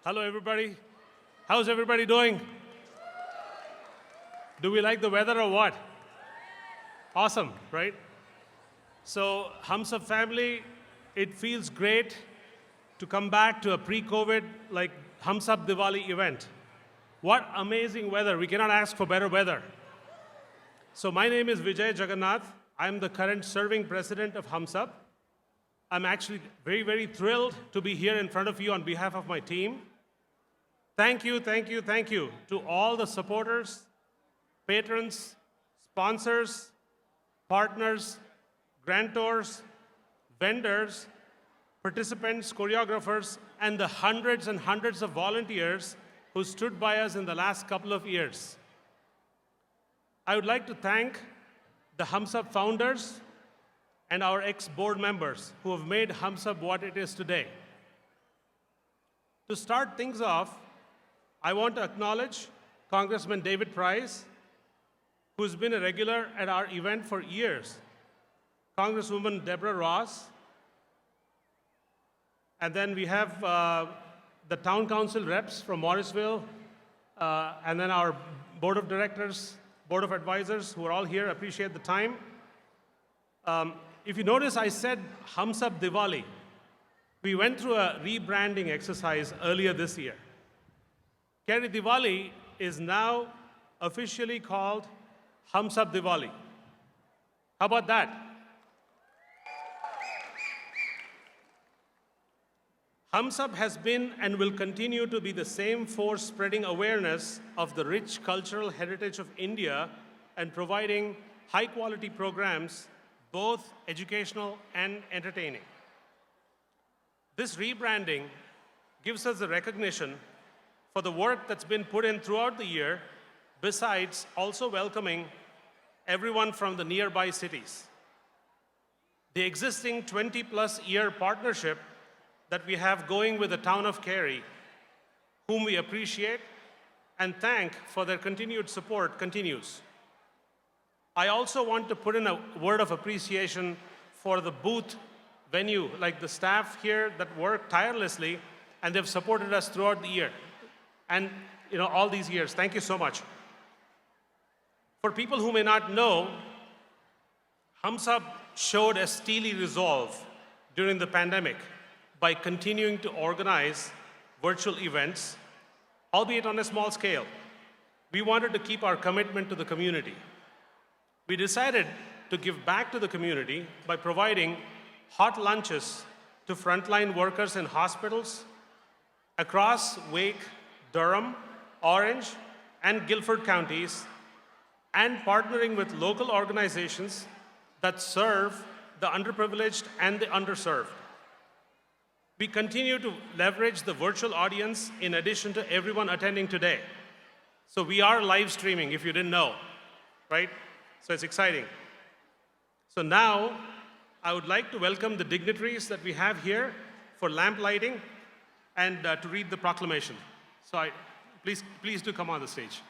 Hello, everybody. How's everybody doing? Do we like the weather or what? Awesome, right? So, Humsab family, it feels great to come back to a pre-COVID like Humsab Diwali event. What amazing weather. We cannot ask for better weather. So my name is Vijay Jagannath. I'm the current serving president of Humsab. I'm actually very, very thrilled to be here in front of you on behalf of my team. Thank you, thank you, thank you to all the supporters, patrons, sponsors, partners, grantors, vendors, participants, choreographers, and the hundreds and hundreds of volunteers who stood by us in the last couple of years. I would like to thank the Humsab founders and our ex-board members who have made Humsab what it is today. To start things off, I want to acknowledge Congressman David Price, who's been a regular at our event for years, Congresswoman Deborah Ross, and then we have the town council reps from Morrisville, and then our board of directors, board of advisors who are all here. Appreciate the time. If you notice, I said Humsab Diwali. We went through a rebranding exercise earlier this year. Kerry Diwali is now officially called Humsab Diwali. How about that? Humsab has been and will continue to be the same force spreading awareness of the rich cultural heritage of India and providing high-quality programs, both educational and entertaining. This rebranding gives us the recognition for the work that's been put in throughout the year, besides also welcoming everyone from the nearby cities. The existing 20-plus year partnership that we have going with the town of Cary, whom we appreciate and thank for their continued support, continues. I also want to put in a word of appreciation for the booth venue, like the staff here that work tirelessly, and they've supported us throughout the year. And all these years, thank you so much. For people who may not know, Humsab showed a steely resolve during the pandemic by continuing to organize virtual events, albeit on a small scale. We wanted to keep our commitment to the community. We decided to give back to the community by providing hot lunches to frontline workers in hospitals across Wake, Durham, Orange, and Guilford counties, and partnering with local organizations that serve the underprivileged and the underserved. We continue to leverage the virtual audience in addition to everyone attending today. So we are live streaming, if you didn't know, right? So it's exciting. So now, I would like to welcome the dignitaries that we have here for lamp lighting and to read the proclamation. So please do come on the stage.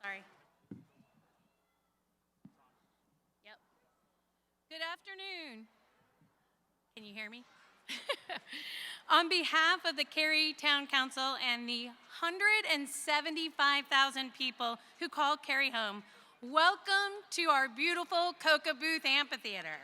Sorry. Yep. Good afternoon. Can you hear me? On behalf of the Cary Town Council and the 175,000 people who call Cary home, welcome to our beautiful Coca-Booth Amphitheater.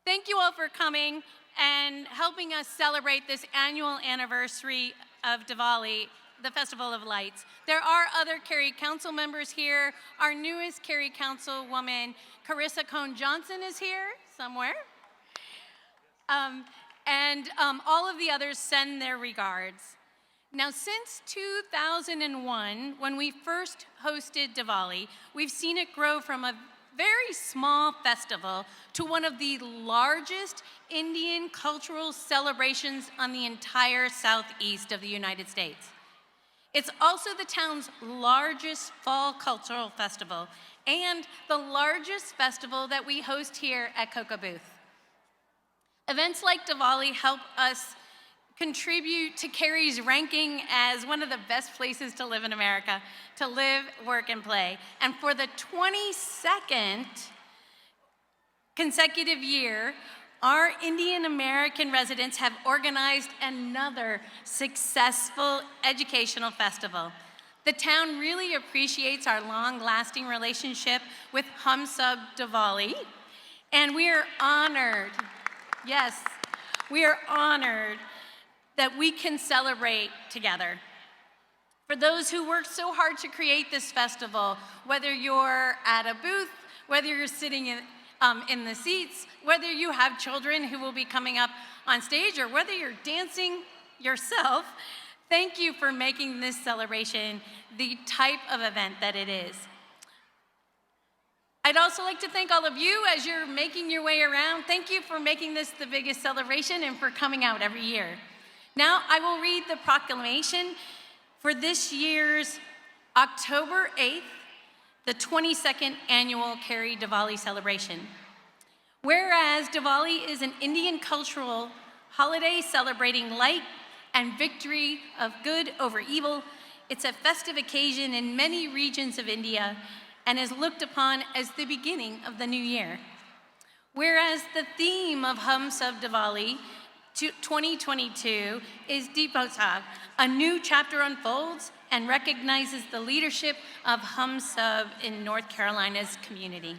Thank you all for coming and helping us celebrate this annual anniversary of Diwali, the Festival of Lights. There are other Cary Council members here. Our newest Cary Councilwoman, Carissa Cohn-Johnson, is here somewhere. All of the others send their regards. Now, since 2001, when we first hosted Diwali, we've seen it grow from a very small festival to one of the largest Indian cultural celebrations on the entire southeast of the United States. It's also the town's largest fall cultural festival and the largest festival that we host here at Coca-Booth. Events like Diwali help us contribute to Cary's ranking as one of the best places to live in America, to live, work, and play. And for the 22nd consecutive year, our Indian American residents have organized another successful educational festival. The town really appreciates our long-lasting relationship with Hum Sab Diwali, and we are honored, yes, we are honored that we can celebrate together. For those who worked so hard to create this festival, whether you're at a booth, whether you're sitting in the seats, whether you have children who will be coming up on stage, or whether you're dancing yourself, thank you for making this celebration the type of event that it is. I'd also like to thank all of you as you're making your way around. Thank you for making this the biggest celebration and for coming out every year. Now I will read the proclamation for this year's October 8th, the 22nd annual Cary Diwali celebration. Whereas Diwali is an Indian cultural holiday celebrating light and victory of good over evil, it's a festive occasion in many regions of India and is looked upon as the beginning of the new year. Whereas the theme of Hum Sab Diwali 2022 is Deepotsava, a new chapter unfolds and recognizes the leadership of Hum Sab in North Carolina's community.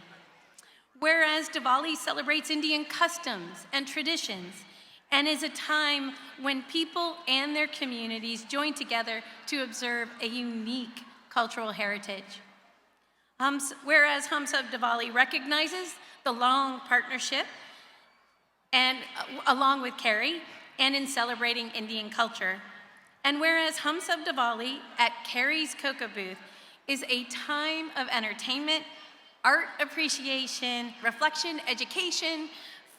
Whereas Diwali celebrates Indian customs and traditions and is a time when people and their communities join together to observe a unique cultural heritage. Whereas Hum Sab Diwali recognizes the long partnership and along with Cary, and in celebrating Indian culture. And whereas Hum Sab Diwali at Cary's Coca-Booth is a time of entertainment, art appreciation, reflection, education,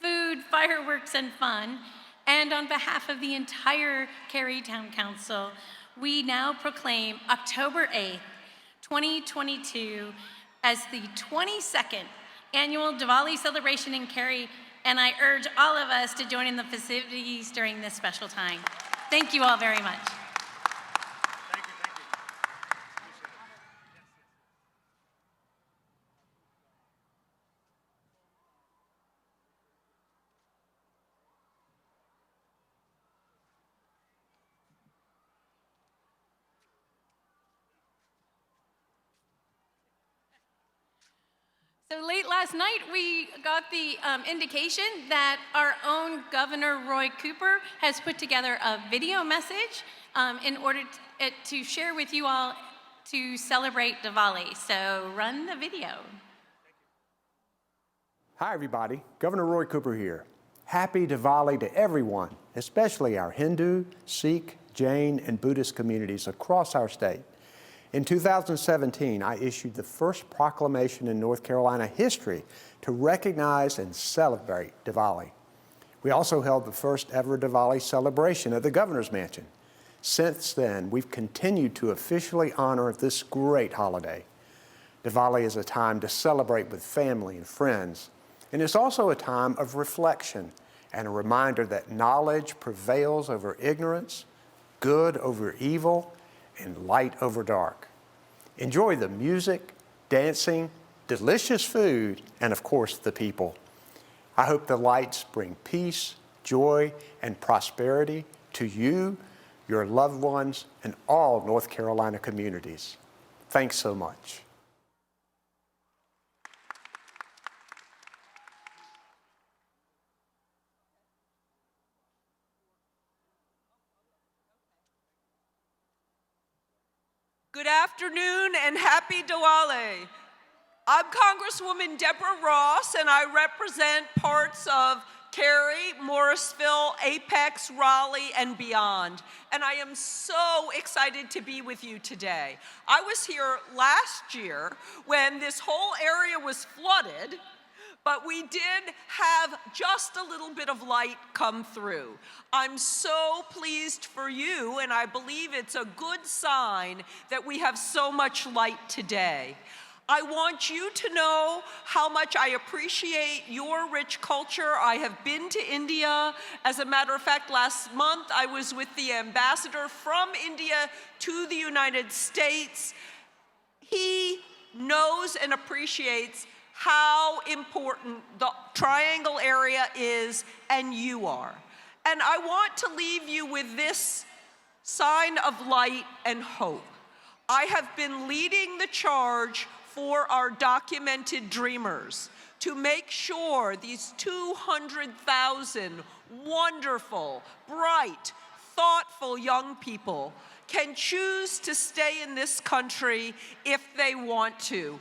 food, fireworks, and fun, and on behalf of the entire Cary Town Council, we now proclaim October 8th, 2022 as the 22nd annual Diwali celebration in Cary, and I urge all of us to join in the festivities during this special time. Thank you all very much. Thank you. So late last night, we got the indication that our own Governor Roy Cooper has put together a video message in order to share with you all to celebrate Diwali. So run the video. Hi, everybody. Governor Roy Cooper here. Happy Diwali to everyone, especially our Hindu, Sikh, Jain, and Buddhist communities across our state. In 2017, I issued the first proclamation in North Carolina history to recognize and celebrate Diwali. We also held the first ever Diwali celebration at the Governor's Mansion. Since then, we've continued to officially honor this great holiday. Diwali is a time to celebrate with family and friends, and it's also a time of reflection and a reminder that knowledge prevails over ignorance, good over evil, and light over dark. Enjoy the music, dancing, delicious food, and of course the people. I hope the lights bring peace, joy, and prosperity to you, your loved ones, and all North Carolina communities. Thanks so much. Good afternoon and happy Diwali. I'm Congresswoman Deborah Ross, and I represent parts of Cary, Morrisville, Apex, Raleigh, and beyond. And I am so excited to be with you today. I was here last year when this whole area was flooded, but we did have just a little bit of light come through. I'm so pleased for you, and I believe it's a good sign that we have so much light today. I want you to know how much I appreciate your rich culture. I have been to India. As a matter of fact, last month I was with the ambassador from India to the United States. He knows and appreciates how important the Triangle area is, and you are. And I want to leave you with this sign of light and hope. I have been leading the charge for our documented dreamers to make sure these 200,000 wonderful, bright, thoughtful young people can choose to stay in this country if they want to.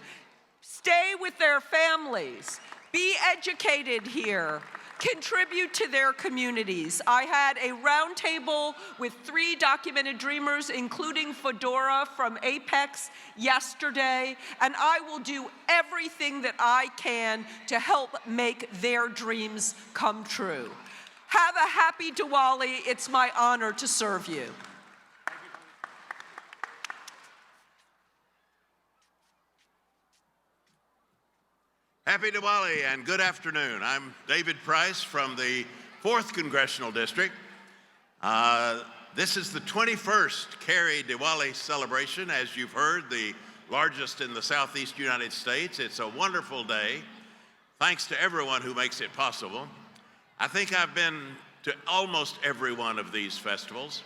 Stay with their families, be educated here, contribute to their communities. I had a roundtable with 3 documented dreamers, including Fedora from Apex yesterday, and I will do everything that I can to help make their dreams come true. Have a happy Diwali. It's my honor to serve you. Happy Diwali and good afternoon. I'm David Price from the 4th Congressional District. This is the 21st Cary Diwali celebration, as you've heard, the largest in the Southeast United States. It's a wonderful day. Thanks to everyone who makes it possible. I think I've been to almost every one of these festivals,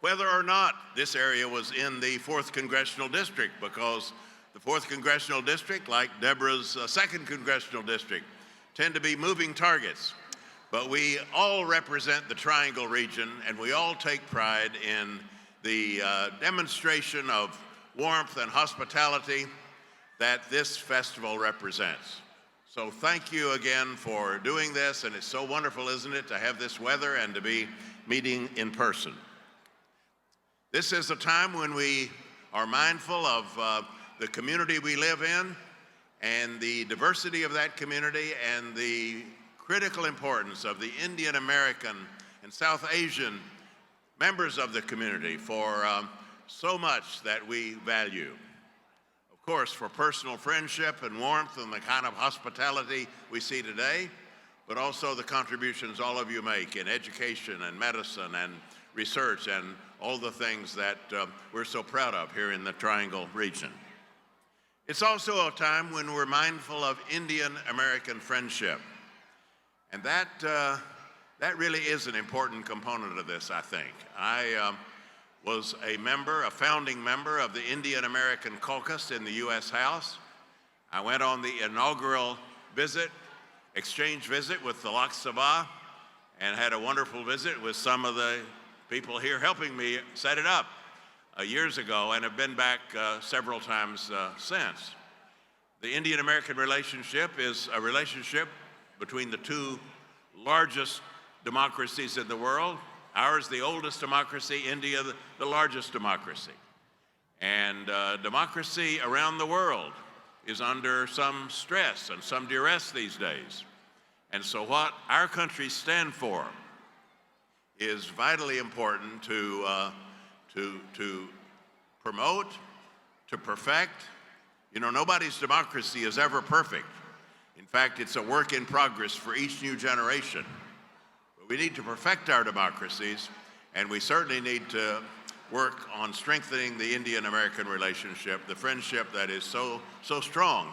whether or not this area was in the 4th Congressional District, because the 4th Congressional District, like Deborah's 2nd Congressional District, tend to be moving targets. But we all represent the Triangle region, and we all take pride in the demonstration of warmth and hospitality that this festival represents. So thank you again for doing this, and it's so wonderful, isn't it, to have this weather and to be meeting in person. This is a time when we are mindful of the community we live in and the diversity of that community and the critical importance of the Indian American and South Asian members of the community for so much that we value. Of course, for personal friendship and warmth and the kind of hospitality we see today, but also the contributions all of you make in education and medicine and research and all the things that we're so proud of here in the Triangle region. It's also a time when we're mindful of Indian-American friendship. And that really is an important component of this, I think. I was a founding member of the Indian-American Caucus in the U.S. House. I went on the inaugural exchange visit with the Lok Sabha, and had a wonderful visit with some of the people here helping me set it up years ago, and have been back several times since. The Indian-American relationship is a relationship between the 2 largest democracies in the world. Ours, the oldest democracy, India, the largest democracy. And democracy around the world is under some stress and some duress these days. And so what our countries stand for is vitally important to promote, to perfect. You know, nobody's democracy is ever perfect. In fact, it's a work in progress for each new generation. But we need to perfect our democracies, and we certainly need to work on strengthening the Indian-American relationship, the friendship that is so strong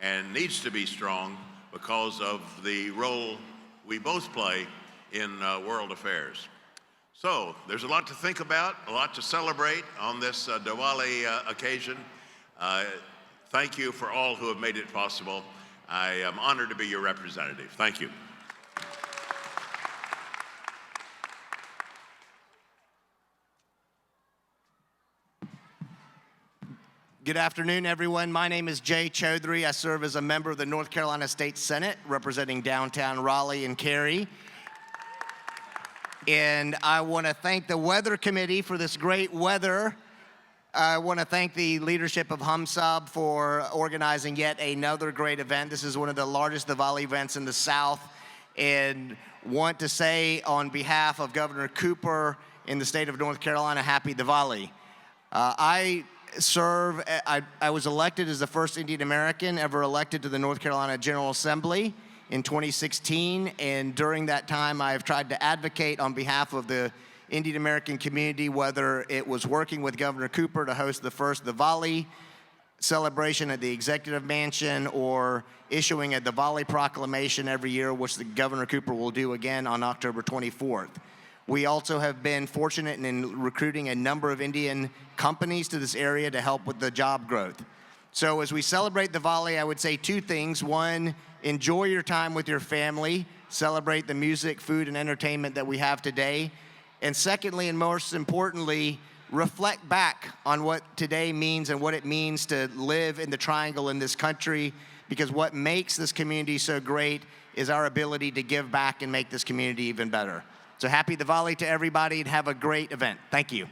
and needs to be strong because of the role we both play in world affairs. So there's a lot to think about, a lot to celebrate on this Diwali occasion. Thank you for all who have made it possible. I am honored to be your representative. Thank you. Good afternoon, everyone. My name is Jay Chaudhry. I serve as a member of the North Carolina State Senate, representing downtown Raleigh and Cary. And I want to thank the Weather Committee for this great weather. I want to thank the leadership of HumSub for organizing yet another great event. This is one of the largest Diwali events in the South. And want to say on behalf of Governor Cooper in the state of North Carolina, happy Diwali. I was elected as the first Indian American ever elected to the North Carolina General Assembly in 2016, and during that time I have tried to advocate on behalf of the Indian American community, whether it was working with Governor Cooper to host the first Diwali celebration at the Executive Mansion or issuing a Diwali proclamation every year, which the Governor Cooper will do again on October 24th. We also have been fortunate in recruiting a number of Indian companies to this area to help with the job growth. So as we celebrate Diwali, I would say two things. One, enjoy your time with your family, celebrate the music, food, and entertainment that we have today. And secondly, and most importantly, reflect back on what today means and what it means to live in the Triangle in this country, because what makes this community so great is our ability to give back and make this community even better. So happy Diwali to everybody and have a great event. Thank you.